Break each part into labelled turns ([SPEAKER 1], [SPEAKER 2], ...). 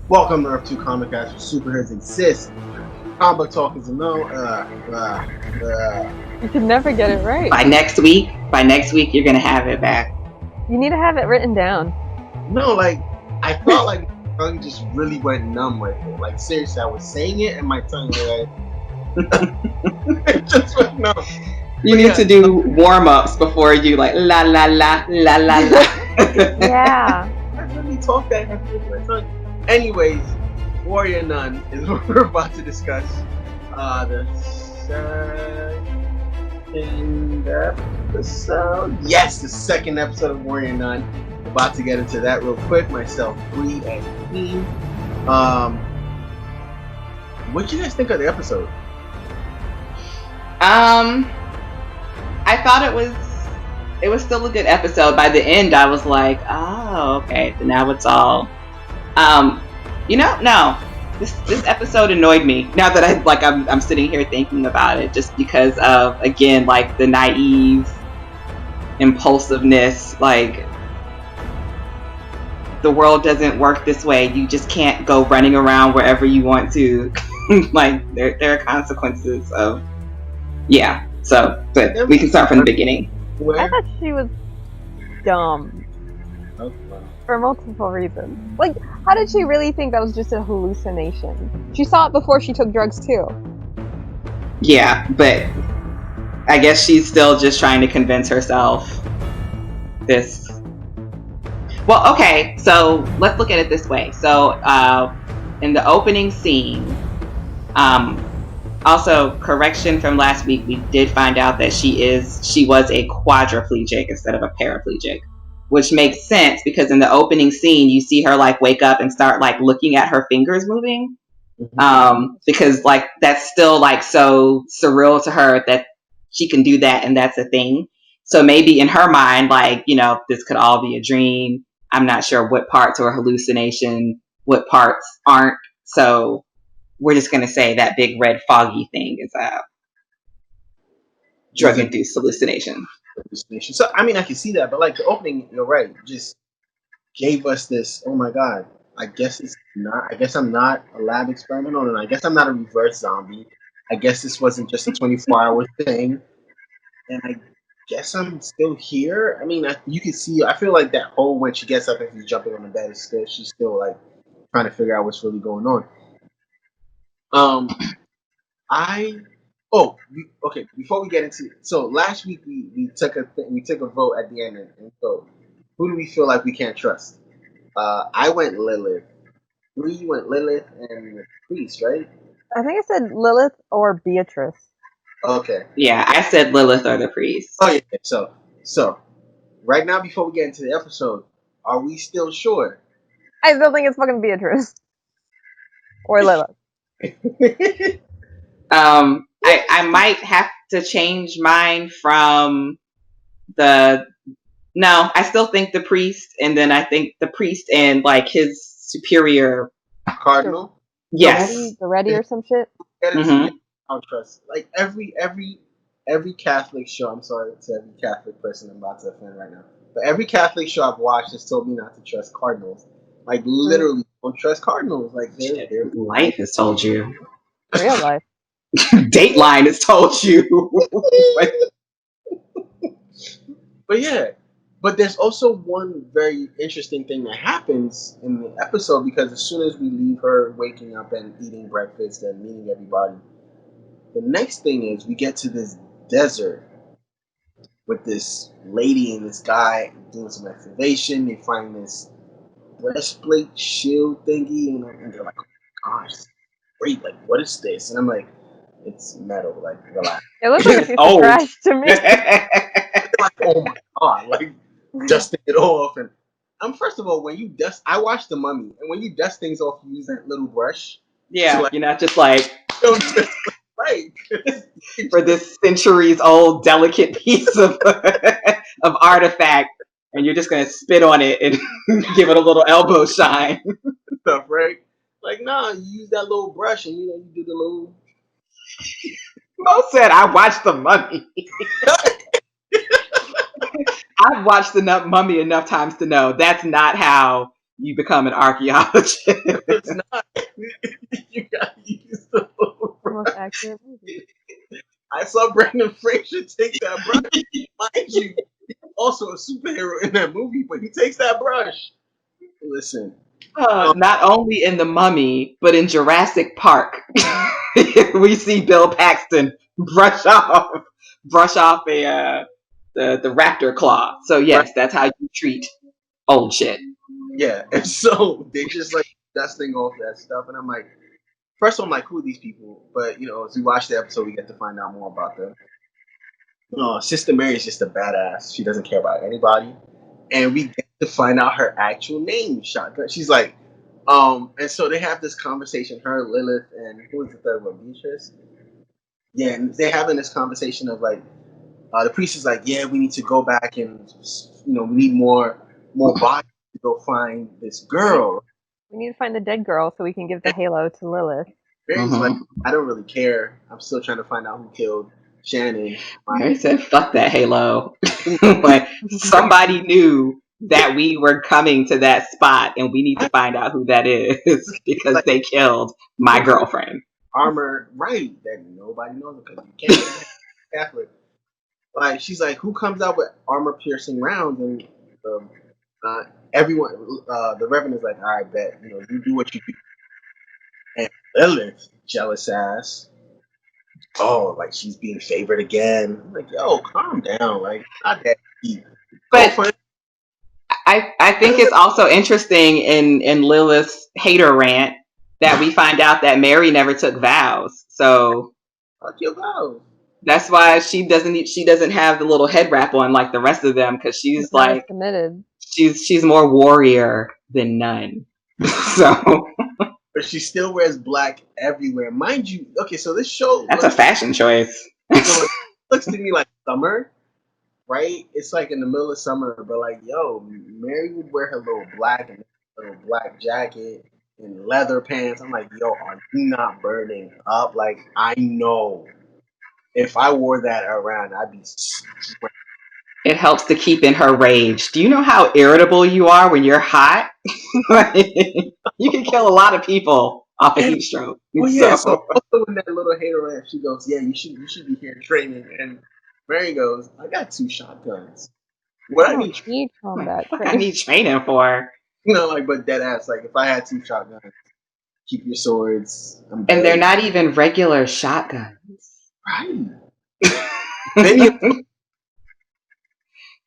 [SPEAKER 1] Welcome to Earth 2 Comic Cast where superheroes exist. Comic book talk is a no.
[SPEAKER 2] You can never get it right.
[SPEAKER 3] By next week, you're gonna have it back.
[SPEAKER 2] You need to have it written down.
[SPEAKER 1] No, like, I felt like my tongue just really went numb with it. Like, seriously, I was saying it and my tongue was like, it just went numb.
[SPEAKER 3] You need to do warm-ups before you like la la la la la la.
[SPEAKER 2] Yeah.
[SPEAKER 1] I really talk that heavy with my tongue. Anyways, Warrior Nun is what we're about to discuss. The second episode. Yes, the second episode of Warrior Nun. About to get into that real quick. Myself, Bree, and Keem. What did you guys think of the episode?
[SPEAKER 3] I thought it was still a good episode. By the end, I was like, oh, okay. So now it's all. No. This episode annoyed me. Now that I'm sitting here thinking about it, just because of, again, like the naive impulsiveness. Like, the world doesn't work this way. You just can't go running around wherever you want to. Like, there are consequences of. Yeah. So, but we can start from the beginning.
[SPEAKER 2] I thought she was dumb.
[SPEAKER 1] Okay.
[SPEAKER 2] For multiple reasons. Like, how did she really think that was just a hallucination? She saw it before she took drugs too.
[SPEAKER 3] Yeah, but I guess she's still just trying to convince herself this. Well, okay, so let's look at it this way. So, in the opening scene, also, correction from last week, we did find out that she was a quadriplegic instead of a paraplegic, which makes sense because in the opening scene, you see her like wake up and start like looking at her fingers moving. Because like that's still like so surreal to her that she can do that and that's a thing. So maybe in her mind, like, this could all be a dream. I'm not sure what parts are a hallucination, what parts aren't. So we're just going to say that big red foggy thing is a drug-induced hallucination.
[SPEAKER 1] So, I mean, I can see that, but like the opening, you're right, just gave us this, oh my god, I guess I'm not a lab experiment, and I guess I'm not a reverse zombie. I guess this wasn't just a 24-hour thing, and I guess I'm still here. I mean, you can see, I feel like that whole when she gets up and she's jumping on the bed, she's still like trying to figure out what's really going on. Okay. Before we get into it, so last week we took a vote at the end and so who do we feel like we can't trust? I went Lilith. You went Lilith and Priest, right?
[SPEAKER 2] I think I said Lilith or Beatrice.
[SPEAKER 1] Okay.
[SPEAKER 3] Yeah, I said Lilith or the Priest.
[SPEAKER 1] Oh yeah. So right now, before we get into the episode, are we still sure?
[SPEAKER 2] I still think it's fucking Beatrice or Lilith.
[SPEAKER 3] I might have to change mine from no, I still think the Priest, and then I think the Priest and like his superior
[SPEAKER 1] Cardinal.
[SPEAKER 3] Yes,
[SPEAKER 2] the Ready or some shit.
[SPEAKER 1] I don't trust like every Catholic show. I'm sorry to every Catholic person I'm about to offend right now, but every Catholic show I've watched has told me not to trust cardinals. Like literally, don't trust cardinals. Like their
[SPEAKER 3] life has told you.
[SPEAKER 2] Real life.
[SPEAKER 3] Dateline has told you.
[SPEAKER 1] But yeah, but there's also one very interesting thing that happens in the episode because as soon as we leave her waking up and eating breakfast and meeting everybody, the next thing is we get to this desert with this lady and this guy doing some excavation. They find this breastplate shield thingy and they're like, oh my gosh, great, like what is this? And I'm like, it's metal, like relax.
[SPEAKER 2] It looks like a piece of trash to me.
[SPEAKER 1] Like, oh my god, like dusting it off. And first of all, when you dust, I watched The Mummy, and when you dust things off, you use that little brush.
[SPEAKER 3] Yeah,
[SPEAKER 1] so, like,
[SPEAKER 3] you're not just like
[SPEAKER 1] right
[SPEAKER 3] for this centuries-old delicate piece of artifact, and you're just gonna spit on it and give it a little elbow shine.
[SPEAKER 1] Stuff, right? Like, nah, you use that little brush, and you do the little.
[SPEAKER 3] Mo said, "I watched The Mummy." I've watched The Mummy enough times to know that's not how you become an archaeologist.
[SPEAKER 1] It's not. You gotta use the little
[SPEAKER 2] The most
[SPEAKER 1] brush.
[SPEAKER 2] accurate movie.
[SPEAKER 1] I saw Brendan Fraser take that brush. Mind you, also a superhero in that movie, but he takes that brush. Listen,
[SPEAKER 3] Not only in The Mummy, but in Jurassic Park, we see Bill Paxton brush off the raptor claw. So
[SPEAKER 1] right?
[SPEAKER 3] yes, that's how you treat old shit.
[SPEAKER 1] Yeah, and so they just like dusting off that stuff, and I'm like, first of all, I'm like, who are these people? But as we watch the episode, we get to find out more about them. Sister Mary is just a badass. She doesn't care about anybody, and we get to find out her actual name, Shotgun. She's like, and so they have this conversation. Her, Lilith, and who was the third one? Beatrice. Yeah, and they're having this conversation of like, the priest is like, yeah, we need to go back and we need more bodies to go find this girl.
[SPEAKER 2] We need to find the dead girl so we can give the halo to Lilith.
[SPEAKER 1] Mary's like, I don't really care. I'm still trying to find out who killed Shannon.
[SPEAKER 3] Mary said, fuck that Halo. Like, somebody knew that we were coming to that spot and we need to find out who that is because they killed my girlfriend.
[SPEAKER 1] Armor, right, that nobody knows because you can't be Catholic. Like, she's like, who comes out with armor-piercing rounds? And everyone, the Reverend is like, all right, bet, you do what you do. And Lilith, jealous ass, like she's being favored again. I'm like, yo, calm down, like not that deep.
[SPEAKER 3] But I think it's also interesting in Lilith's hater rant that we find out that Mary never took vows. So
[SPEAKER 1] fuck your vows.
[SPEAKER 3] That's why she doesn't have the little head wrap on like the rest of them, because she's like
[SPEAKER 2] committed.
[SPEAKER 3] She's more warrior than nun. So
[SPEAKER 1] but she still wears black everywhere. Mind you, okay, so this show
[SPEAKER 3] that's a fashion choice.
[SPEAKER 1] It looks to me like summer, right? It's like in the middle of summer, but like, yo, Mary would wear her little black jacket and leather pants. I'm like, yo, are you not burning up? Like, I know if I wore that around, I'd be sweating.
[SPEAKER 3] It helps to keep in her rage. Do you know how irritable you are when you're hot? You can kill a lot of people off a heat stroke.
[SPEAKER 1] Well, yeah. So also in that little hater rant, she goes, "Yeah, you should be here training." And Mary goes, "I got 2 shotguns. What I need
[SPEAKER 2] combat
[SPEAKER 3] training. I need training for."
[SPEAKER 1] But dead ass. Like, if I had 2 shotguns, keep your swords.
[SPEAKER 3] And they're not even regular shotguns,
[SPEAKER 1] right?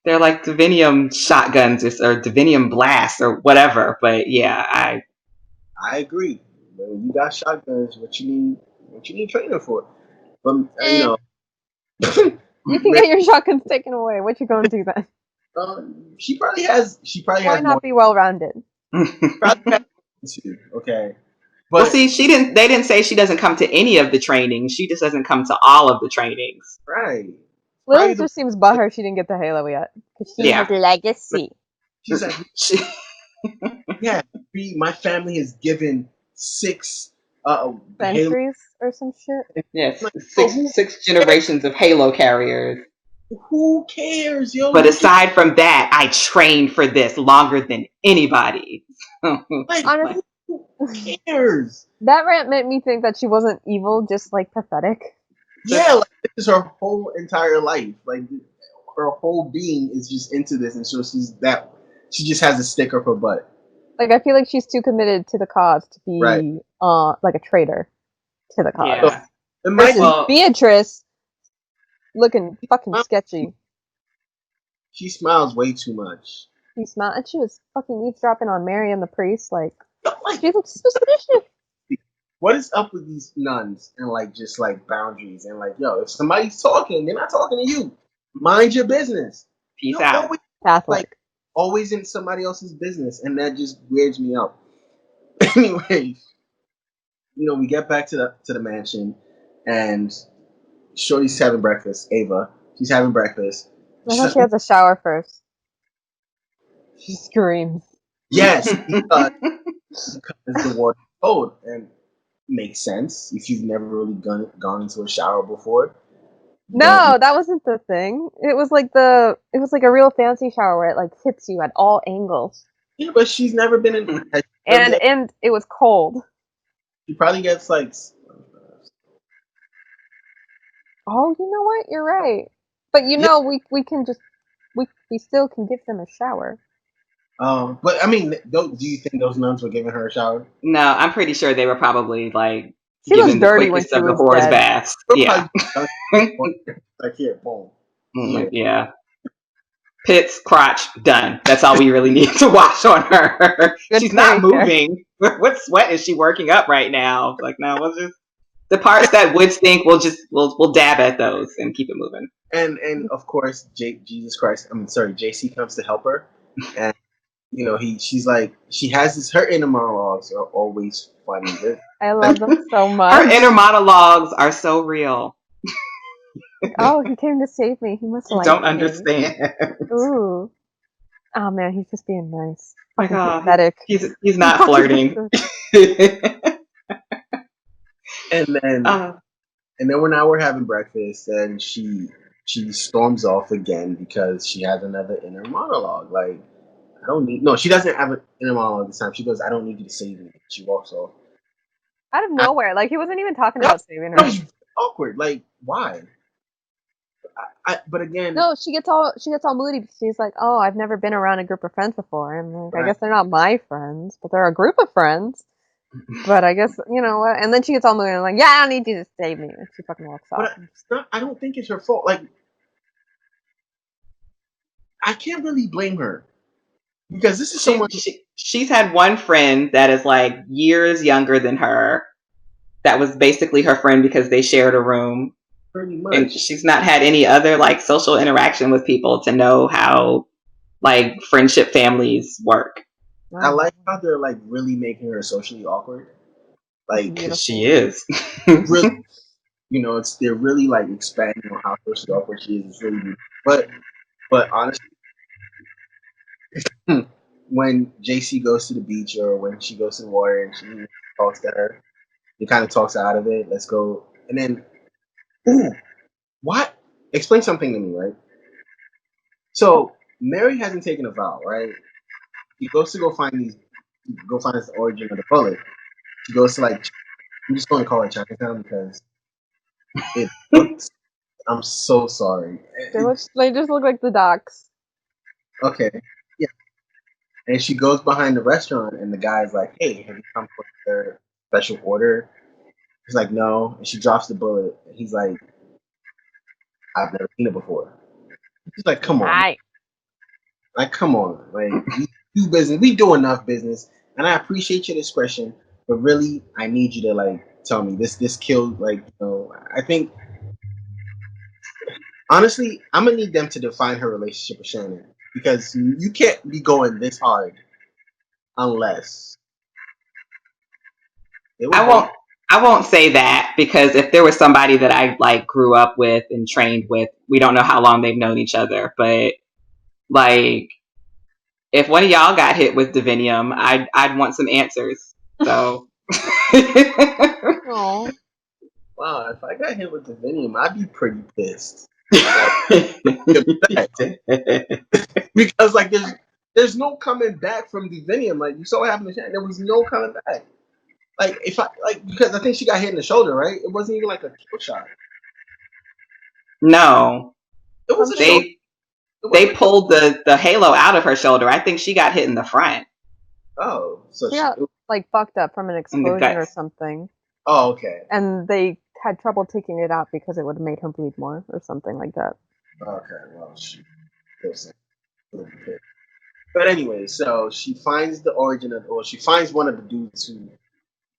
[SPEAKER 3] They're like Divinium shotguns or Divinium blasts or whatever. But yeah,
[SPEAKER 1] I agree. When you got shotguns, what you need training for? But
[SPEAKER 2] you can get your shotguns taken away. What you gonna do then?
[SPEAKER 1] She probably has.
[SPEAKER 2] Why not be well rounded?
[SPEAKER 1] Okay.
[SPEAKER 3] But, well, see, they didn't say she doesn't come to any of the trainings. She just doesn't come to all of the trainings.
[SPEAKER 1] Right.
[SPEAKER 2] Lilith just seems butthurt she didn't get the halo yet. Because she has legacy.
[SPEAKER 1] She's like, yeah, my family has given 6
[SPEAKER 2] centuries or some shit.
[SPEAKER 3] Yes, six generations of Halo carriers.
[SPEAKER 1] Who cares, yo?
[SPEAKER 3] But aside from that, I trained for this longer than anybody.
[SPEAKER 2] Honestly,
[SPEAKER 1] who cares?
[SPEAKER 2] That rant made me think that she wasn't evil, just like pathetic.
[SPEAKER 1] Yeah, like, this is her whole entire life. Like, her whole being is just into this, and so she just has a stick up her butt.
[SPEAKER 2] Like, I feel like she's too committed to the cause to be like a traitor to the cause.
[SPEAKER 3] Yeah.
[SPEAKER 2] Beatrice looking fucking sketchy.
[SPEAKER 1] She smiles way too much.
[SPEAKER 2] She smiled, and she was fucking eavesdropping on Mary and the priest. Like she looks suspicious.
[SPEAKER 1] What is up with these nuns and like just like boundaries and like, yo, if somebody's talking, they're not talking to you. Mind your business.
[SPEAKER 3] Peace out.
[SPEAKER 2] Always, Catholic.
[SPEAKER 1] Like, always in somebody else's business, and that just weirds me out. Anyways, we get back to the mansion, and Shorty's having breakfast. Ava, she's having breakfast.
[SPEAKER 2] I thought she has a shower first. She screams.
[SPEAKER 1] Yes, because the water's cold, and makes sense if you've never really gone into a shower before.
[SPEAKER 2] No, that wasn't the thing. It was like a real fancy shower where it like hits you at all angles.
[SPEAKER 1] Yeah, but she's never been in.
[SPEAKER 2] And it was cold.
[SPEAKER 1] She probably gets like.
[SPEAKER 2] Oh, you know what? You're right. But we can just we still can give them a shower.
[SPEAKER 1] But I mean, do you think those nuns were giving her a shower?
[SPEAKER 3] No, I'm pretty sure they were probably like
[SPEAKER 2] She was
[SPEAKER 3] giving the
[SPEAKER 2] dirty when
[SPEAKER 3] quickest
[SPEAKER 2] she
[SPEAKER 3] of the
[SPEAKER 2] was
[SPEAKER 3] whore's
[SPEAKER 2] dead.
[SPEAKER 3] baths.
[SPEAKER 1] They're
[SPEAKER 3] Yeah.
[SPEAKER 1] probably like here, boom. Here.
[SPEAKER 3] Yeah. Pits, crotch, done. That's all we really need to wash on her.
[SPEAKER 2] Good
[SPEAKER 3] She's not
[SPEAKER 2] fairy care.
[SPEAKER 3] moving. What sweat is she working up right now? Like, no, we'll just the parts that would stink, we'll dab at those and keep it moving.
[SPEAKER 1] And of course, JC comes to help her, and she's like, she has this. Her inner monologues are always funny.
[SPEAKER 2] I love them so much.
[SPEAKER 3] Her inner monologues are so real.
[SPEAKER 2] Oh, he came to save me. He must like
[SPEAKER 3] Don't
[SPEAKER 2] me.
[SPEAKER 3] understand.
[SPEAKER 2] Ooh. Oh man, he's just being nice.
[SPEAKER 3] Like,
[SPEAKER 2] Pathetic.
[SPEAKER 3] he's not flirting.
[SPEAKER 1] And then we're having breakfast, and she storms off again because she has another inner monologue. Like, I don't need. No, she doesn't have an inner monologue this time. She goes, "I don't need you to save me." She walks off.
[SPEAKER 2] Out of nowhere, like he wasn't even talking about saving her.
[SPEAKER 1] Awkward. Like, why? But again,
[SPEAKER 2] no, she gets all moody because she's like, "Oh, I've never been around a group of friends before." And like, right. I guess they're not my friends, but they're a group of friends. But I guess you know what. And then she gets all moody and like, "Yeah, I don't need you to save me." And she fucking walks off.
[SPEAKER 1] I don't think it's her fault. Like, I can't really blame her because this is someone.
[SPEAKER 3] She's had one friend that is like years younger than her. That was basically her friend because they shared a room.
[SPEAKER 1] Pretty much.
[SPEAKER 3] And she's not had any other like social interaction with people to know how like friendship families work.
[SPEAKER 1] I like how they're like really making her socially awkward. Like,
[SPEAKER 3] because she is.
[SPEAKER 1] Really, they're really like expanding on how socially awkward she is. It's really beautiful. But honestly, when JC goes to the beach or when she goes to the water and she talks to her, he kind of talks her out of it. Let's go. And then, what? Explain something to me, right? So Mary hasn't taken a vow, right? She goes to go find the origin of the bullet. She goes to like, I'm just going to call it Chinatown because it looks. I'm so sorry.
[SPEAKER 2] They just look like the docks.
[SPEAKER 1] Okay. Yeah. And she goes behind the restaurant, and the guy's like, "Hey, have you come for their special order?" He's like, "No." And she drops the bullet. And he's like, "I've never seen it before." She's like, "Come on."
[SPEAKER 2] Right.
[SPEAKER 1] Like, come on. Like, we do business. We do enough business. And I appreciate your discretion, but really, I need you to, like, tell me this killed, like, I think, honestly, I'm going to need them to define her relationship with Shannon. Because you can't be going this hard unless.
[SPEAKER 3] I won't say that because if there was somebody that I like grew up with and trained with, we don't know how long they've known each other, but like if one of y'all got hit with divinium, I'd want some answers. So
[SPEAKER 2] oh.
[SPEAKER 1] Wow, if I got hit with divinium, I'd be pretty pissed. Because like there's no coming back from divinium. Like you saw what happened to Shannon. There was no coming back. Like because I think she got hit in the shoulder, right? It wasn't even like a kill shot.
[SPEAKER 3] No.
[SPEAKER 1] It was
[SPEAKER 3] they pulled the halo out of her shoulder. I think she got hit in the front.
[SPEAKER 1] Oh, so
[SPEAKER 2] she got like fucked up from an explosion or something.
[SPEAKER 1] Oh, okay.
[SPEAKER 2] And they had trouble taking it out because it would have made her bleed more or something like that.
[SPEAKER 1] Okay, well, but anyway, so she finds the origin of, or she finds one of the dudes who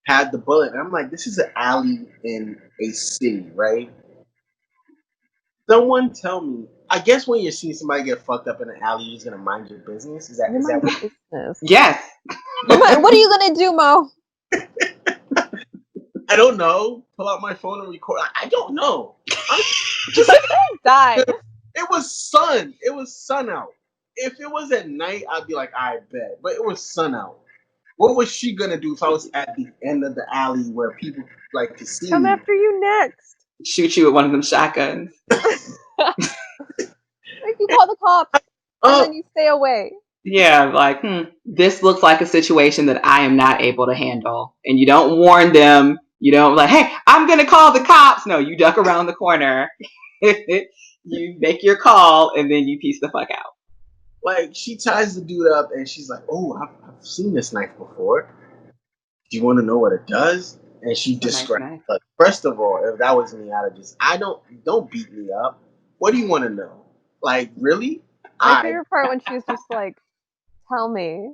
[SPEAKER 1] had the bullet. And I'm like, this is an alley in a city, right? Someone tell me. I guess when you're seeing somebody get fucked up in an alley, you're just gonna mind your business. Is that what?
[SPEAKER 2] Business?
[SPEAKER 3] Yes.
[SPEAKER 2] What are you gonna do, Mo?
[SPEAKER 1] I don't know. Pull out my phone and record. I don't know.
[SPEAKER 2] Just die.
[SPEAKER 1] It was sun. It was sun out. If it was at night, I'd be like, I bet. But it was sun out. What was she gonna do if I was at the end of the alley where people like to see
[SPEAKER 2] Come
[SPEAKER 1] me?
[SPEAKER 2] after you next.
[SPEAKER 3] Shoot you with one of them shotguns.
[SPEAKER 2] Like you call the cops and then you stay away.
[SPEAKER 3] Yeah, like, this looks like a situation that I am not able to handle. And you don't warn them. You don't like, hey, I'm going to call the cops. No, you duck around the corner. You make your call and then you piece the fuck out.
[SPEAKER 1] Like, she ties the dude up and she's like, oh, I've seen this knife before. Do you want to know what it does? And she
[SPEAKER 3] It's a nice
[SPEAKER 1] describes,
[SPEAKER 3] knife.
[SPEAKER 1] like, first of all, if that was me, I'd have just, don't beat me up. What do you want to know? Like, really?
[SPEAKER 2] My favorite part when she was just like, tell me.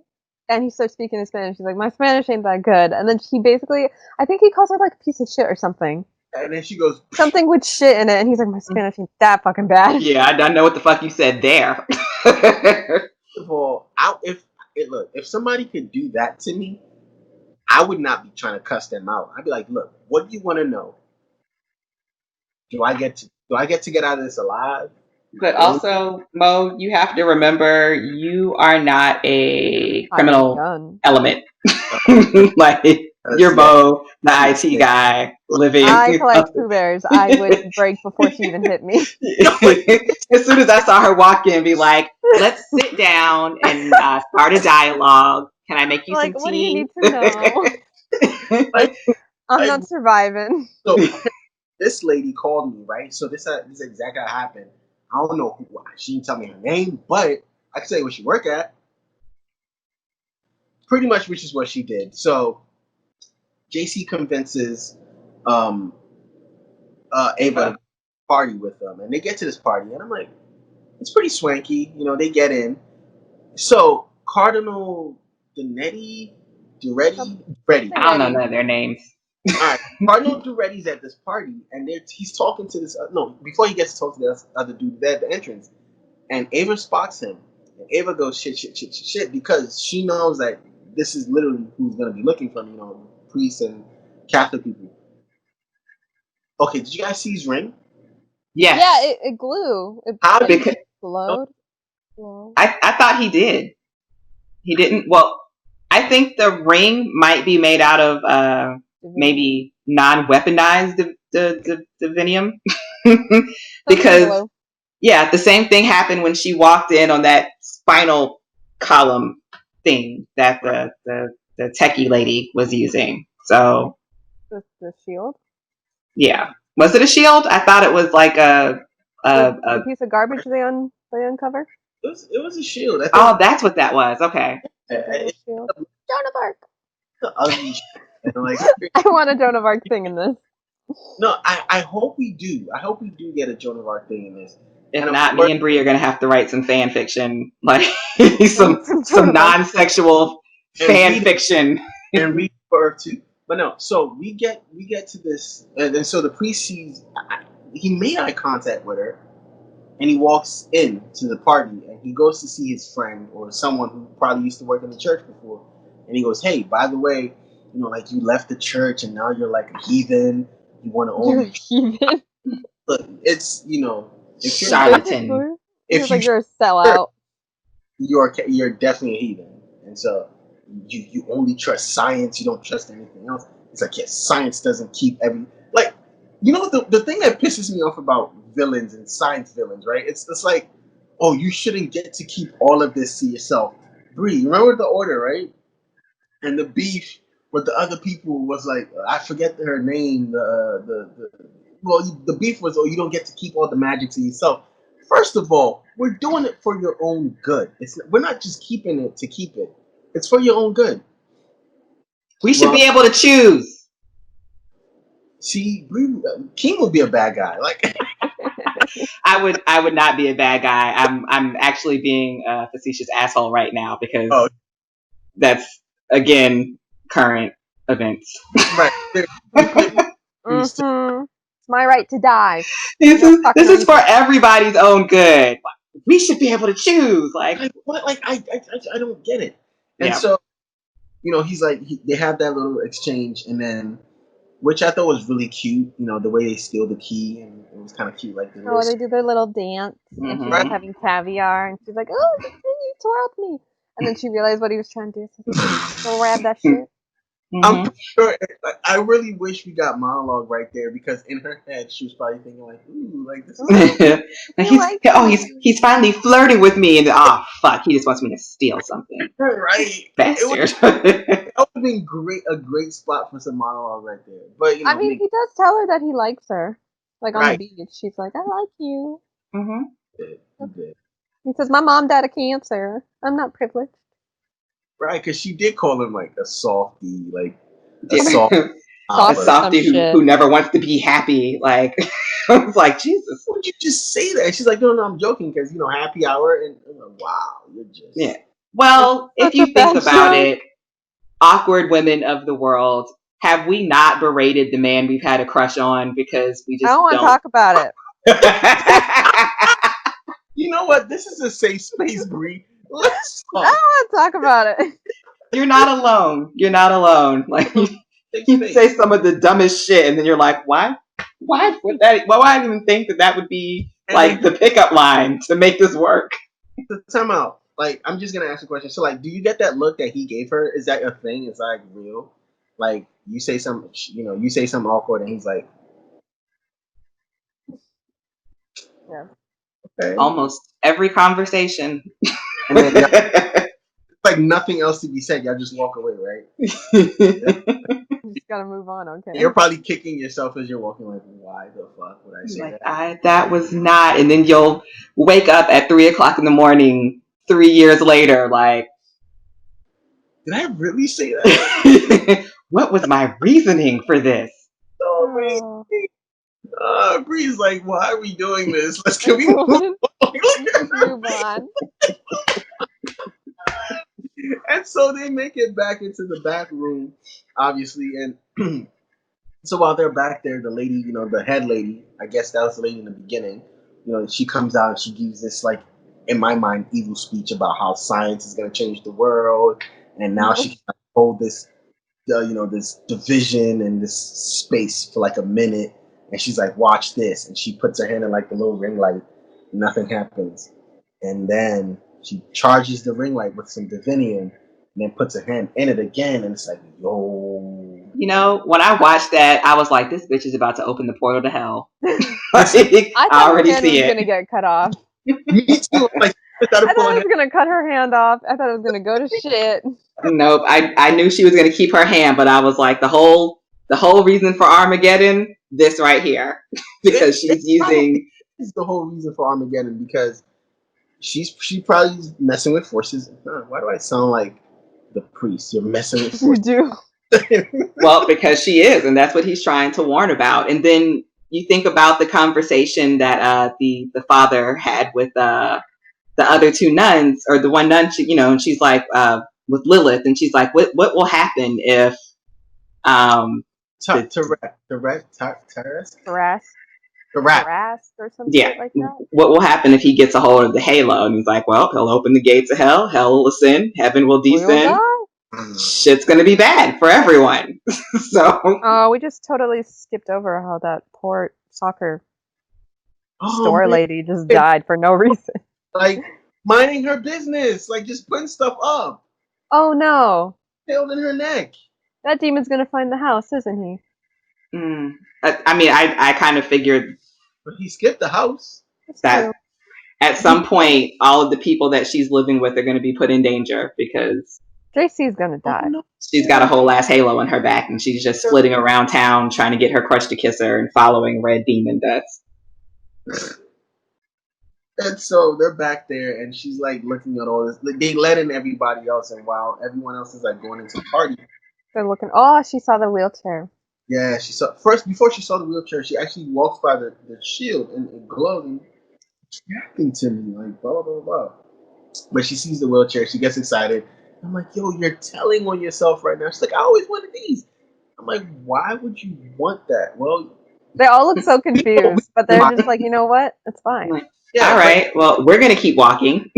[SPEAKER 2] And he starts speaking in Spanish. She's like, my Spanish ain't that good. And then he basically, I think he calls her like a piece of shit or something.
[SPEAKER 1] And then she goes,
[SPEAKER 2] something with shit in it. And he's like, my Spanish ain't that fucking bad.
[SPEAKER 3] Yeah, I don't know what the fuck you said there.
[SPEAKER 1] first of all, if somebody could do that to me, I would not be trying to cuss them out. I'd be like, look, what do you want to know? Do I get to get out of this alive?
[SPEAKER 3] But also, Mo, you have to remember you are not a criminal element. Like, you're Mo, the IT guy, living.
[SPEAKER 2] I collect Pooh Bears. I would break before she even hit me.
[SPEAKER 3] As soon as I saw her walk in, be like, let's sit down and start a dialogue. Can I make you some tea?
[SPEAKER 2] What do you need to know? I'm not surviving.
[SPEAKER 1] So this lady called me, right? So this exactly how it happened. I don't know who. She didn't tell me her name, but I can tell you where she worked at. Pretty much, which is what she did. So JC convinces Ava to party with them, and they get to this party, and I'm like, it's pretty swanky. They get in. So Cardinal Duretti.
[SPEAKER 3] I don't know none of their names.
[SPEAKER 1] All right, Cardinal Duretti's at this party, and he's talking to this. No, before he gets to talk to this other dude at the entrance, and Ava spots him, and Ava goes shit because she knows that this is literally who's gonna be looking for him. Priests and Catholic people. Okay, did you guys see his ring?
[SPEAKER 3] Yes.
[SPEAKER 2] Yeah, it glue.
[SPEAKER 3] How did it
[SPEAKER 2] glowed?
[SPEAKER 3] I thought he did. He didn't. Well, I think the ring might be made out of maybe non-weaponized divinium. Because yeah, the same thing happened when she walked in on that spinal column thing that the techie lady was using. So
[SPEAKER 2] the shield.
[SPEAKER 3] Yeah, was it a shield? I thought it was like a
[SPEAKER 2] piece of garbage they uncover.
[SPEAKER 1] It was a shield.
[SPEAKER 3] Oh, that's what that was. Okay.
[SPEAKER 2] Joan of Arc.
[SPEAKER 1] Ugly shit. Like,
[SPEAKER 2] I want a Joan of Arc thing in this.
[SPEAKER 1] No, I hope we do. I hope we do get a Joan of Arc thing in this.
[SPEAKER 3] If not, me and Bree are gonna have to write some fan fiction, like some non-sexual fan fiction,
[SPEAKER 1] and read for Earth too. But no, so we get to this, and then so the priest sees. He made eye contact with her, and he walks in to the party, and he goes to see his friend or someone who probably used to work in the church before, and he goes, "Hey, by the way, like you left the church and now you're like a heathen. You want to own
[SPEAKER 2] heathen."
[SPEAKER 1] Look, it's if you're
[SPEAKER 3] charlatan.
[SPEAKER 2] If you're a sellout,
[SPEAKER 1] you're definitely a heathen, and so you only trust science. You don't trust anything else. It's like, yes, science doesn't keep every the thing that pisses me off about villains and science villains, right? It's like, oh, you shouldn't get to keep all of this to yourself. Bree, you remember the order, right? And the beef with the other people was like, I forget her name. The beef was, oh, you don't get to keep all the magic to yourself. First of all, we're doing it for your own good. We're not just keeping it to keep it. It's for your own good.
[SPEAKER 3] We should be able to choose.
[SPEAKER 1] See, Keem would be a bad guy. Like,
[SPEAKER 3] I would not be a bad guy. I'm actually being a facetious asshole right now because that's again current events.
[SPEAKER 1] Right.
[SPEAKER 2] It's my right to die.
[SPEAKER 3] This is for everybody's own good. We should be able to choose. Like
[SPEAKER 1] what? Like I don't get it. And so, he's like, they have that little exchange, and then, which I thought was really cute. The way they steal the key, and it was kind of cute. Like
[SPEAKER 2] they do their little dance, and she's like having caviar, and she's like, "Oh, you twirled me," and then she realized what he was trying to do. So grab that shit.
[SPEAKER 1] I'm
[SPEAKER 3] Mhm.
[SPEAKER 1] pretty sure. I really wish we got monologue right there because in her head she was probably thinking like, "Ooh, like this is so
[SPEAKER 3] Like
[SPEAKER 2] He likes me.
[SPEAKER 3] he's finally flirting with me, and fuck, he just wants me to steal something,
[SPEAKER 1] right."
[SPEAKER 3] bastard.
[SPEAKER 1] That would have been a great spot for some monologue right there. But
[SPEAKER 2] I mean, he does tell her that he likes her. Like on the
[SPEAKER 1] right,
[SPEAKER 2] beach, she's like, "I like you."
[SPEAKER 3] Mhm.
[SPEAKER 1] he did.
[SPEAKER 2] He says, "My mom died of cancer. I'm not privileged."
[SPEAKER 1] Right, because she did call him like a softy, like a
[SPEAKER 3] Yeah.
[SPEAKER 1] soft
[SPEAKER 3] A
[SPEAKER 2] Soft or
[SPEAKER 1] opera.
[SPEAKER 2] some
[SPEAKER 3] softie
[SPEAKER 2] shit.
[SPEAKER 3] who never wants to be happy. Like, I was like, Jesus.
[SPEAKER 1] Would you just say that? She's like, no, I'm joking because happy hour, and I'm like, wow, you're
[SPEAKER 3] Yeah.
[SPEAKER 1] just
[SPEAKER 2] It's
[SPEAKER 3] Well, if
[SPEAKER 2] such a
[SPEAKER 3] you think
[SPEAKER 2] bad
[SPEAKER 3] about
[SPEAKER 2] joke.
[SPEAKER 3] it, awkward women of the world, have we not berated the man we've had a crush on because we
[SPEAKER 2] I
[SPEAKER 3] just
[SPEAKER 2] don't want to
[SPEAKER 3] don't?
[SPEAKER 2] talk about it.
[SPEAKER 1] You know what? This is a safe space, Bree. Let's
[SPEAKER 2] I
[SPEAKER 1] talk.
[SPEAKER 2] don't want to talk about it.
[SPEAKER 3] You're not alone. You're not alone. Like,
[SPEAKER 1] Safe
[SPEAKER 3] you say
[SPEAKER 1] space.
[SPEAKER 3] some of the dumbest shit, and then you're like, why? Why would that? Why would I even think that that would be
[SPEAKER 1] And
[SPEAKER 3] like the pickup line to make this work?
[SPEAKER 1] the time out. Like, I'm just gonna ask a question. So, like, do you get that look that he gave her? Is that a thing? Is that like real? Like, you say something, you say something awkward, and he's like,
[SPEAKER 2] Yeah.
[SPEAKER 1] okay,
[SPEAKER 3] Almost every conversation.
[SPEAKER 1] and then like nothing else to be said. Y'all just walk away, right? Yeah.
[SPEAKER 2] You just gotta move on, okay?
[SPEAKER 1] You're probably kicking yourself as you're walking, like, why the fuck would I say
[SPEAKER 3] Like,
[SPEAKER 1] that?
[SPEAKER 3] that was not, and then you'll wake up at 3 o'clock in the morning 3 years later, like,
[SPEAKER 1] Did I really say that?
[SPEAKER 3] what was my reasoning for this?
[SPEAKER 1] So
[SPEAKER 2] Oh.
[SPEAKER 1] amazing. Bree's like, why are we doing this? Can we move
[SPEAKER 2] Let's
[SPEAKER 1] on?
[SPEAKER 2] move on.
[SPEAKER 1] And so they make it back into the back room, obviously, and so while they're back there, the lady, the head lady, I guess that was the lady in the beginning, she comes out and she gives this, like, in my mind, evil speech about how science is going to change the world, and now she can hold this, this division and this space for like a minute, and she's like, watch this, and she puts her hand in like the little ring light, nothing happens, and then she charges the ring light with some divinium, and then puts her hand in it again, and it's like, yo.
[SPEAKER 3] When I watched that, I was like, this bitch is about to open the portal to hell.
[SPEAKER 2] I
[SPEAKER 3] I
[SPEAKER 2] thought
[SPEAKER 3] already
[SPEAKER 2] her hand
[SPEAKER 3] see
[SPEAKER 2] was
[SPEAKER 3] it.
[SPEAKER 2] gonna get cut off.
[SPEAKER 1] Me too. Like,
[SPEAKER 2] I thought it was gonna cut her hand off. I thought it was gonna go to shit.
[SPEAKER 3] Nope. I knew she was going to keep her hand, but I was like, the whole reason for Armageddon, this right here, because she's using.
[SPEAKER 1] Is the whole reason for Armageddon because she probably is messing with forces. Why do I sound like the priest? You're messing with
[SPEAKER 2] You
[SPEAKER 1] forces.
[SPEAKER 2] do.
[SPEAKER 3] Well, because she is, and that's what he's trying to warn about. And then you think about the conversation that the father had with the other two nuns, or the one nun, and she's like, with Lilith, and she's like, what will happen if
[SPEAKER 2] Harassed or some shit like that.
[SPEAKER 3] what will happen if he gets a hold of the halo? And he's like, well, he'll open the gates of hell, hell will ascend, heaven will descend. Shit's gonna be bad for everyone. So
[SPEAKER 2] we just totally skipped over how that poor soccer store lady just died for no reason.
[SPEAKER 1] Like, minding her business, like just putting stuff up.
[SPEAKER 2] Oh no.
[SPEAKER 1] Tailed in her neck.
[SPEAKER 2] That demon's gonna find the house, isn't he?
[SPEAKER 3] I mean, I kind of figured,
[SPEAKER 1] but he skipped the house.
[SPEAKER 3] That at some point, all of the people that she's living with are going to be put in danger because
[SPEAKER 2] JC's gonna die.
[SPEAKER 1] Oh, no.
[SPEAKER 3] She's got a whole ass halo in her back, and she's just flitting around town trying to get her crush to kiss her and following red demon deaths.
[SPEAKER 1] And so they're back there, and she's like looking at all this. Like, they let in everybody else, and while everyone else is like going into the party,
[SPEAKER 2] they're looking. Oh, she saw the wheelchair.
[SPEAKER 1] Yeah, she saw first before she saw the wheelchair. She actually walks by the shield and it glows and reacting to me like blah blah blah blah. But she sees the wheelchair, she gets excited. I'm like, yo, you're telling on yourself right now. She's like, I always wanted these. I'm like, why would you want that? Well,
[SPEAKER 2] they all look so confused, but they're just like, you know what? It's fine.
[SPEAKER 3] Like, yeah, all right. Well, we're gonna keep walking.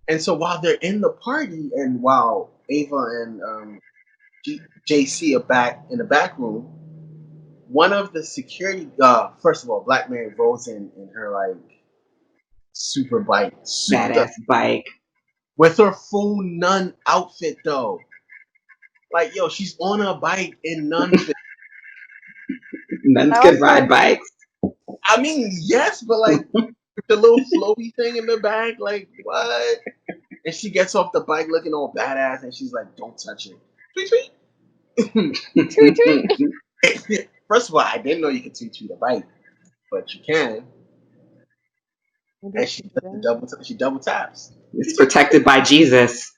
[SPEAKER 1] And so while they're in the party, and while Ava and JC are back in the back room, one of the security, first of all, black man rolls in her like super bike,
[SPEAKER 3] badass bike,
[SPEAKER 1] with her full nun outfit though. Like, yo, she's on a bike in nuns.
[SPEAKER 3] Nuns
[SPEAKER 2] That
[SPEAKER 3] can
[SPEAKER 2] was
[SPEAKER 3] ride
[SPEAKER 2] like,
[SPEAKER 3] bikes.
[SPEAKER 1] I mean, yes, but like the little floaty thing in the back, like what? And she gets off the bike looking all badass, and she's like, "Don't touch it." Tweet
[SPEAKER 2] tweet tweet.
[SPEAKER 1] tweet. First of all, I didn't know you could tweet tweet a bike, but you can. And she double taps.
[SPEAKER 3] It's protected by Jesus.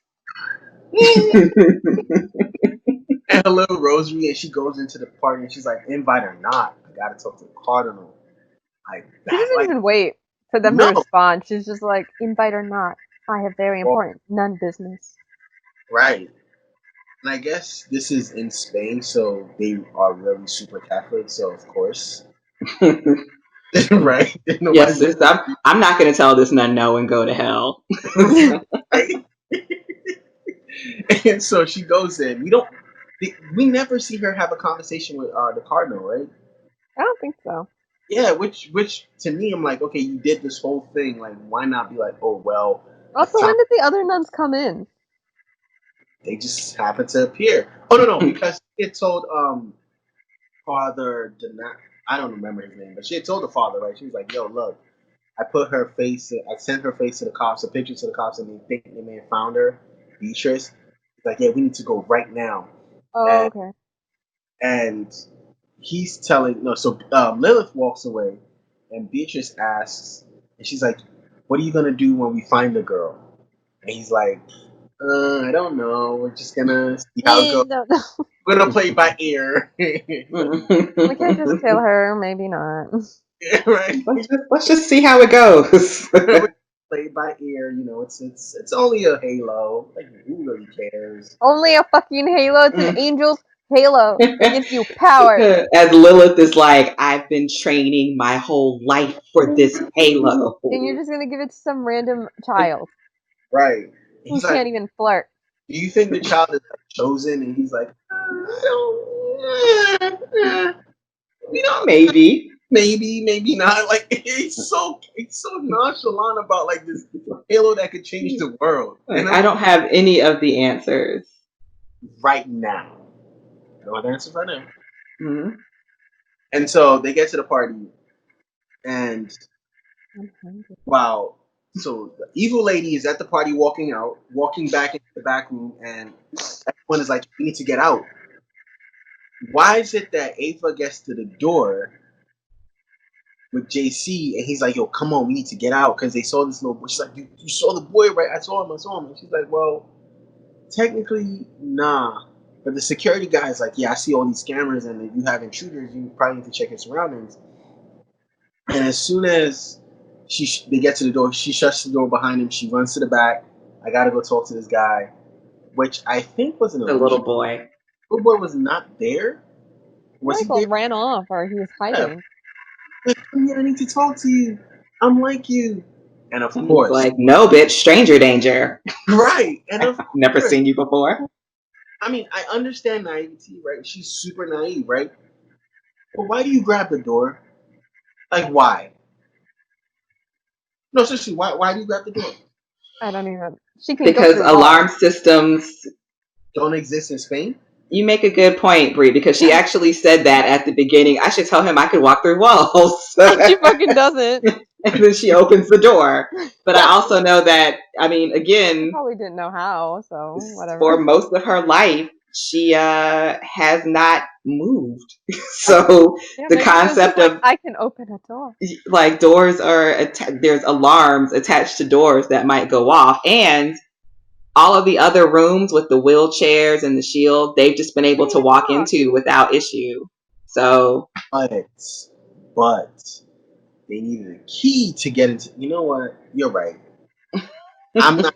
[SPEAKER 1] And her little rosary, and she goes into the party, and she's like, "Invite or not, I gotta talk to the cardinal." Like
[SPEAKER 2] She
[SPEAKER 1] that,
[SPEAKER 2] doesn't
[SPEAKER 1] like
[SPEAKER 2] even wait for them to
[SPEAKER 1] no,
[SPEAKER 2] respond. She's just like, invite or not, I have very important nun business.
[SPEAKER 1] right. And I guess this is in Spain, so they are really super Catholic. So of course, right?
[SPEAKER 3] Yes,
[SPEAKER 1] Nobody,
[SPEAKER 3] sis, I'm not going to tell this nun no and go to hell.
[SPEAKER 1] right? And so she goes in. We never see her have a conversation with the cardinal, right?
[SPEAKER 2] I don't think so.
[SPEAKER 1] Yeah, which to me, I'm like, okay, you did this whole thing. Like, why not be like, oh well?
[SPEAKER 2] Also, when did the other nuns come in?
[SPEAKER 1] They just happen to appear. Oh no, because she had told Father I don't remember his name, but she had told the father, right? She was like, yo, look, I sent her face to the cops, a picture to the cops, and they think they may have found her, Beatrice. He's like, yeah, we need to go right now.
[SPEAKER 2] Oh, okay.
[SPEAKER 1] And he's telling no. So Lilith walks away, and Beatrice asks, and she's like, "What are you gonna do when we find the girl?" And he's like, "I don't know. We're just gonna see how it goes.
[SPEAKER 2] No.
[SPEAKER 1] We're gonna play by ear."
[SPEAKER 2] We can't just kill her. Maybe not.
[SPEAKER 1] Right?
[SPEAKER 3] Let's just see how it goes.
[SPEAKER 1] Play by ear. You know, it's only a halo. Like, who really cares?
[SPEAKER 2] Only a fucking halo. It's an angel's halo. It gives you power.
[SPEAKER 3] As Lilith is like, I've been training my whole life for this halo.
[SPEAKER 2] And you're just gonna give it to some random child.
[SPEAKER 1] Right.
[SPEAKER 2] Who can't even flirt.
[SPEAKER 1] Do you think the child is like, chosen? And he's like, we don't. Maybe not. Like he's so nonchalant about like this halo that could change the world.
[SPEAKER 3] Like, I don't have any of the answers
[SPEAKER 1] right now. I don't have the answers right now.
[SPEAKER 3] Mm-hmm.
[SPEAKER 1] And so they get to the party, and wow. So the evil lady is at the party walking back into the back room, and everyone is like, "We need to get out." Why is it that Ava gets to the door with JC, and he's like, "Yo, come on, we need to get out," because they saw this little boy. She's like, "You saw the boy, right? I saw him. And she's like, "Well, technically, nah." But the security guy is like, "Yeah, I see all these cameras, and if you have intruders, you probably need to check your surroundings." And as soon as they get to the door, she shuts the door behind him. She runs to the back. I gotta go talk to this guy, which I think was an illusion.
[SPEAKER 3] The little boy.
[SPEAKER 1] The little boy was not there.
[SPEAKER 2] Was Michael ran off, or he was hiding.
[SPEAKER 1] Yeah. Come here, I need to talk to you. I'm like you. And of course,
[SPEAKER 3] like, no, bitch, stranger danger.
[SPEAKER 1] Right. And of course,
[SPEAKER 3] never seen you before.
[SPEAKER 1] I mean, I understand naivety, right? She's super naive, right? But why do you grab the door? Like, why? No, seriously, why do you grab the door?
[SPEAKER 2] I don't even. She can
[SPEAKER 3] because alarm systems
[SPEAKER 1] don't exist in Spain.
[SPEAKER 3] You make a good point, Brie, because she actually said that at the beginning. I should tell him I could walk through walls.
[SPEAKER 2] She fucking doesn't.
[SPEAKER 3] And then she opens the door. But I also know that, I mean, again,
[SPEAKER 2] she probably didn't know how, so whatever.
[SPEAKER 3] For most of her life, she has not moved. So the concept of
[SPEAKER 2] like, I can open a door.
[SPEAKER 3] Like doors are there's alarms attached to doors that might go off, and all of the other rooms with the wheelchairs and the shield, they've just been able to walk into without issue. So,
[SPEAKER 1] but they needed a key to get into. You know what? You're right. I'm not.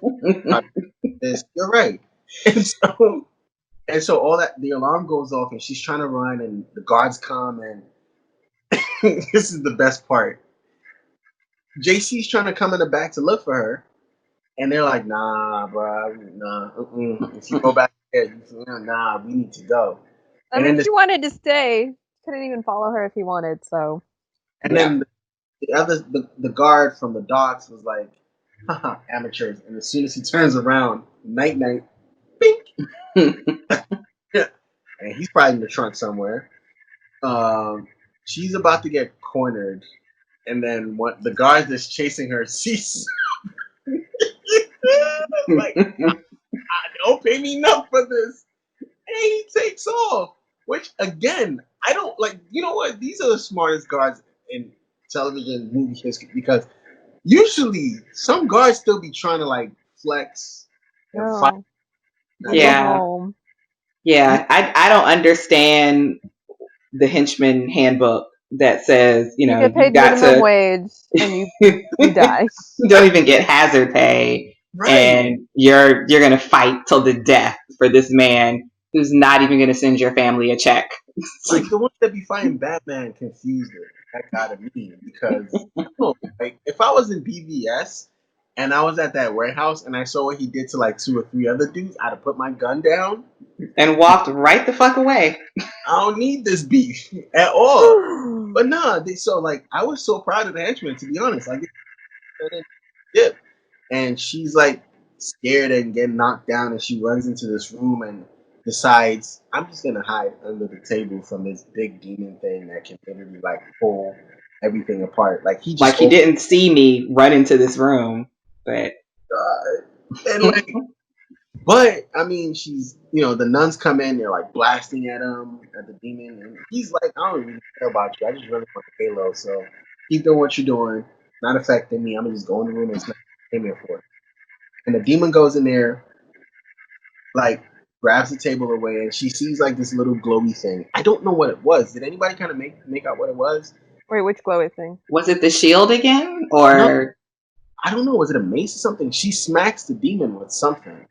[SPEAKER 1] This. You're right. And so all that, the alarm goes off, and she's trying to run, and the guards come, and this is the best part. JC's trying to come in the back to look for her, and they're like, "Nah, bro, nah. If you go back there, nah, we need to go."
[SPEAKER 2] I mean, she wanted to stay. Couldn't even follow her if he wanted. So.
[SPEAKER 1] And then the guard from the docks was like, "Haha, amateurs!" And as soon as he turns around, night, bink. and he's probably in the trunk somewhere. She's about to get cornered, and then what? The guard that's chasing her sees. Like, don't pay me enough for this. And he takes off. Which again, I don't like. You know what? These are the smartest guards in television movie history because usually some guards still be trying to like flex and fight.
[SPEAKER 3] Yeah. Yeah, I don't understand the henchman handbook that says, you
[SPEAKER 2] get paid
[SPEAKER 3] got
[SPEAKER 2] minimum wage and you die.
[SPEAKER 3] You don't even get hazard pay, and you're gonna fight till the death for this man who's not even gonna send your family a check.
[SPEAKER 1] Like the ones that be fighting Batman confused the heck out of me because like if I was in BVS and I was at that warehouse and I saw what he did to like 2 or 3 other dudes, I'd have put my gun down
[SPEAKER 3] and walked right the fuck away.
[SPEAKER 1] I don't need this beef at all. But nah, so like I was so proud of the henchman, to be honest. Like, and she's like scared and getting knocked down, and she runs into this room and decides I'm just gonna hide under the table from this big demon thing that can literally like pull everything apart. Like he
[SPEAKER 3] didn't see me run into this room, but
[SPEAKER 1] and like. But I mean, she's the nuns come in, they're like blasting at him, at the demon, and he's like, I don't really care about you. I just really want the halo, so keep doing what you're doing. Not affecting me. I'm gonna just go in the room and snap came here for it. And the demon goes in there, like grabs the table away, and she sees like this little glowy thing. I don't know what it was. Did anybody kind of make out what it was?
[SPEAKER 2] Wait, which glowy thing?
[SPEAKER 3] Was it the shield again, or
[SPEAKER 1] no, I don't know. Was it a mace or something? She smacks the demon with something.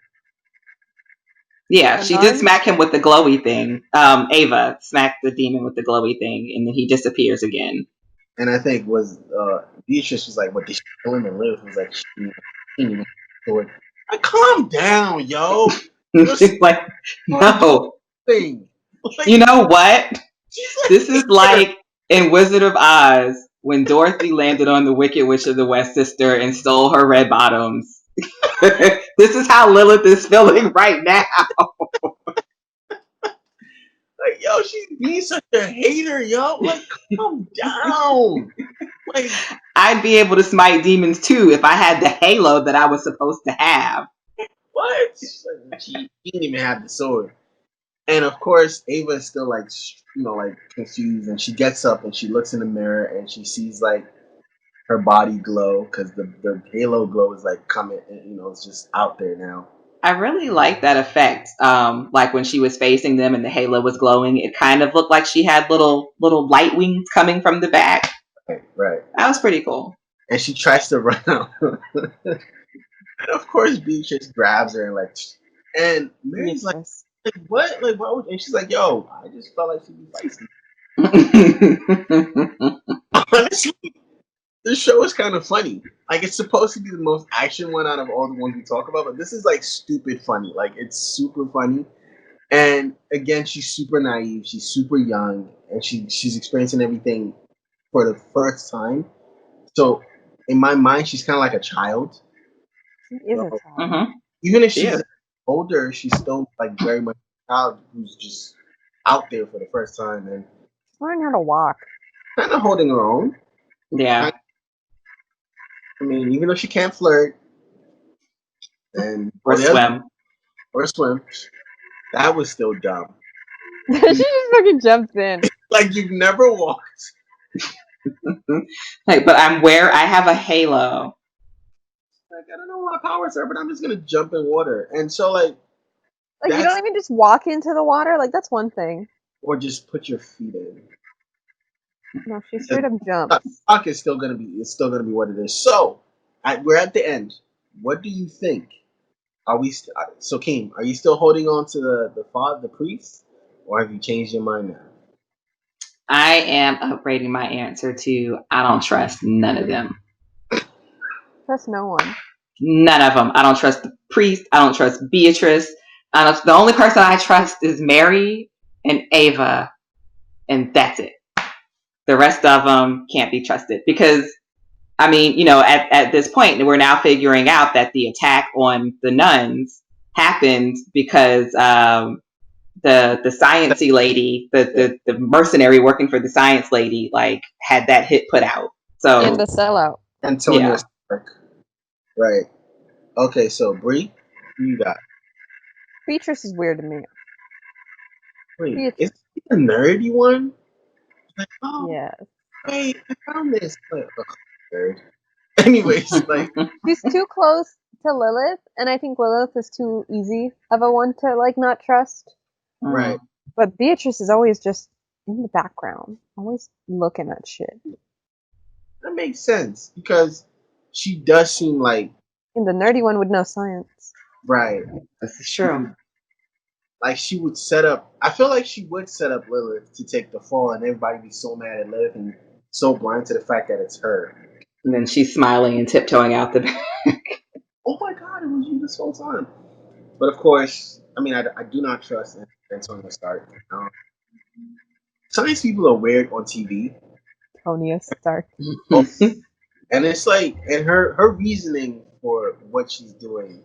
[SPEAKER 3] Yeah, she did smack him with the glowy thing. Ava smacked the demon with the glowy thing, and then he disappears again.
[SPEAKER 1] And I think Beatrice was like, "What did she kill him?" And Liv was like, "She didn't even do it." Calm down, yo.
[SPEAKER 3] She's like, no.
[SPEAKER 1] Thing.
[SPEAKER 3] Like, you know what? This is like in Wizard of Oz when Dorothy landed on the Wicked Witch of the West Sister and stole her red bottoms. This is how Lilith is feeling right now.
[SPEAKER 1] Like, yo, she's being such a hater, yo. Like, calm down. Like,
[SPEAKER 3] I'd be able to smite demons too if I had the halo that I was supposed to have.
[SPEAKER 1] What? She didn't even have the sword. And of course, Ava is still like, like confused, and she gets up and she looks in the mirror and she sees like her body glow because the halo glow is like coming, it's just out there now.
[SPEAKER 3] I really like that effect. Like when she was facing them and the halo was glowing, it kind of looked like she had little light wings coming from the back.
[SPEAKER 1] Right.
[SPEAKER 3] That was pretty cool.
[SPEAKER 1] And she tries to run out. And of course, Beatrice grabs her and Mary's like, what? Like, why would? And she's like, yo, I just felt like she'd be feisty. Honestly, this show is kind of funny. Like, it's supposed to be the most action one out of all the ones we talk about, but this is like stupid funny. Like, it's super funny. And again, she's super naive. She's super young, and she's experiencing everything for the first time. So, in my mind, she's kind of like a child.
[SPEAKER 2] She is a child.
[SPEAKER 3] Mm-hmm.
[SPEAKER 1] Even if she's older, she's still like very much a child who's just out there for the first time and
[SPEAKER 2] learning how to walk.
[SPEAKER 1] Kind of holding her own.
[SPEAKER 3] Yeah.
[SPEAKER 1] I mean, even though she can't flirt and
[SPEAKER 3] or
[SPEAKER 1] swim, that was still dumb.
[SPEAKER 2] She just fucking jumps in.
[SPEAKER 1] Like you've never walked.
[SPEAKER 3] Like, but I have a halo.
[SPEAKER 1] Like, I don't know what my powers are, but I'm just gonna jump in water. And so like
[SPEAKER 2] you don't even just walk into the water. Like that's one thing.
[SPEAKER 1] Or just put your feet in.
[SPEAKER 2] No, she straight up jumps.
[SPEAKER 1] Fuck is still gonna be. It's still gonna be what it is. So, we're at the end. What do you think? Are we? So, Keem, are you still holding on to the priest, or have you changed your mind now?
[SPEAKER 3] I am upgrading my answer to I don't trust none of them.
[SPEAKER 2] Trust no one.
[SPEAKER 3] None of them. I don't trust the priest. I don't trust Beatrice. The only person I trust is Mary and Ava, and that's it. The rest of them can't be trusted because, I mean, at this point, we're now figuring out that the attack on the nuns happened because the sciencey lady, the mercenary working for the science lady, like had that hit put out. So
[SPEAKER 2] And the sellout.
[SPEAKER 1] Antonio Stark. Right. Okay, so Bree, who you got?
[SPEAKER 2] Beatrice is weird to me.
[SPEAKER 1] Wait, is he the nerdy one? Like, oh,
[SPEAKER 2] Yes.
[SPEAKER 1] wait, I found this. Like, nerd. Anyways, like
[SPEAKER 2] she's too close to Lilith, and I think Lilith is too easy of a one to like not trust.
[SPEAKER 1] Right.
[SPEAKER 2] But Beatrice is always just in the background, always looking at shit.
[SPEAKER 1] That makes sense because she does seem like
[SPEAKER 2] and the nerdy one would know science.
[SPEAKER 1] Right.
[SPEAKER 3] This is true.
[SPEAKER 1] Like she would set up. I feel like she would set up Lilith to take the fall, and everybody be so mad at Lilith and so blind to the fact that it's her.
[SPEAKER 3] And then she's smiling and tiptoeing out the back.
[SPEAKER 1] Oh my God, it was you this whole time. But of course, I mean, I do not trust Antonio Stark. Science people are weird on TV.
[SPEAKER 2] Antonio Stark.
[SPEAKER 1] And it's like, and her reasoning for what she's doing.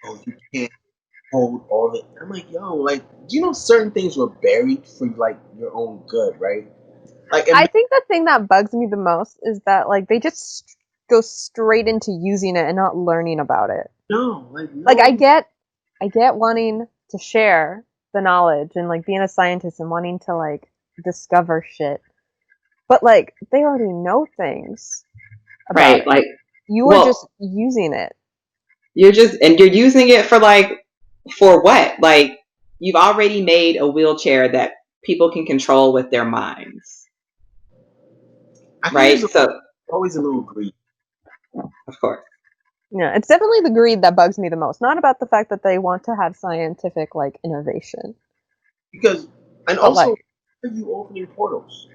[SPEAKER 1] Oh, you can't hold all the. I'm like, yo, like, you know, certain things were buried for like your own good, right? Like,
[SPEAKER 2] I think the thing that bugs me the most is that like they just go straight into using it and not learning about it.
[SPEAKER 1] No.
[SPEAKER 2] Like I get wanting to share the knowledge and like being a scientist and wanting to like discover shit, but like they already know things about
[SPEAKER 3] right?
[SPEAKER 2] it.
[SPEAKER 3] Like
[SPEAKER 2] you are just using it.
[SPEAKER 3] You're using it for what? Like you've already made a wheelchair that people can control with their minds. Right? So
[SPEAKER 1] always a little greed.
[SPEAKER 3] Of course.
[SPEAKER 2] Yeah, it's definitely the greed that bugs me the most. Not about the fact that they want to have scientific like innovation.
[SPEAKER 1] Because also are you opening portals?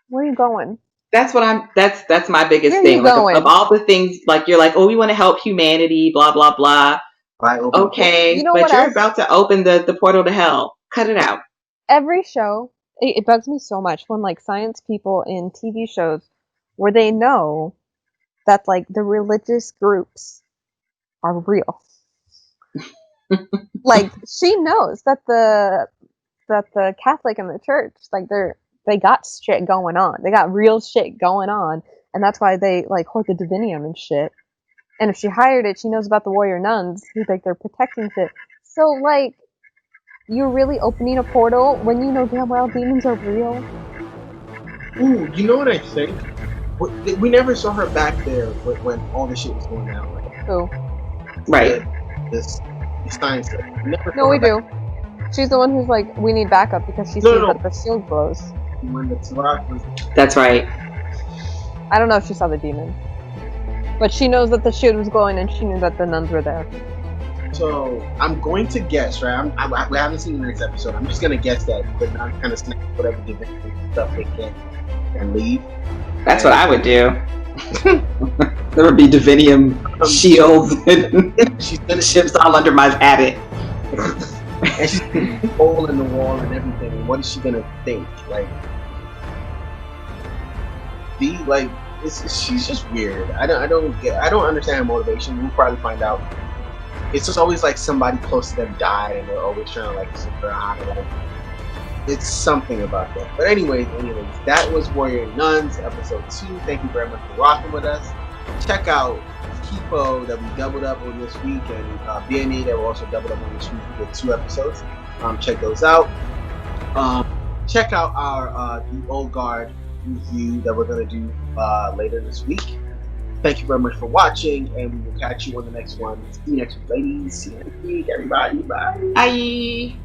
[SPEAKER 2] Where are you going?
[SPEAKER 3] That's what that's my biggest
[SPEAKER 2] Where
[SPEAKER 3] thing. Like of all the things, like you're like, oh, we want to help humanity, blah blah blah. Okay, you know but you're about to open the portal to hell. Cut it out.
[SPEAKER 2] Every show, it bugs me so much when like science people in TV shows where they know that like the religious groups are real. Like she knows that the Catholic and the church, like they got shit going on. They got real shit going on, and that's why they like hoard the divinium and shit. And if she hired it, she knows about the warrior nuns who like they're protecting shit. So like, you're really opening a portal when you know damn well demons are real.
[SPEAKER 1] Ooh, you know what I think? We never saw her back there when all the shit was going down. Like,
[SPEAKER 2] who?
[SPEAKER 3] Right.
[SPEAKER 1] This science thing.
[SPEAKER 2] No, we do. She's the one who's like, we need backup because she sees that the shield glows.
[SPEAKER 1] When the Tarak was.
[SPEAKER 3] That's right.
[SPEAKER 2] I don't know if she saw the demon, but she knows that the shield was glowing and she knew that the nuns were there.
[SPEAKER 1] So I'm going to guess, right? We haven't seen the next episode. I'm just gonna guess that the nuns kind of snap whatever divinity stuff they can and leave.
[SPEAKER 3] That's what I would do. There would be divinium shields and ships all under my habit.
[SPEAKER 1] And she's a hole in the wall and everything. And what is she gonna think? Like, she's just weird. I don't understand her motivation. We'll probably find out. It's just always like somebody close to them died, and they're always trying to like figure out how to like. It's something about that. But anyways, that was Warrior Nuns episode 2. Thank you very much for rocking with us. Check out Kipo that we doubled up on this week, and BNA that we also doubled up on this week with 2 episodes. Check those out. Check out our The Old Guard review that we're going to do later this week. Thank you very much for watching, and we will catch you on the next one. See you next week, ladies. See you next week, everybody. Bye.
[SPEAKER 3] Bye.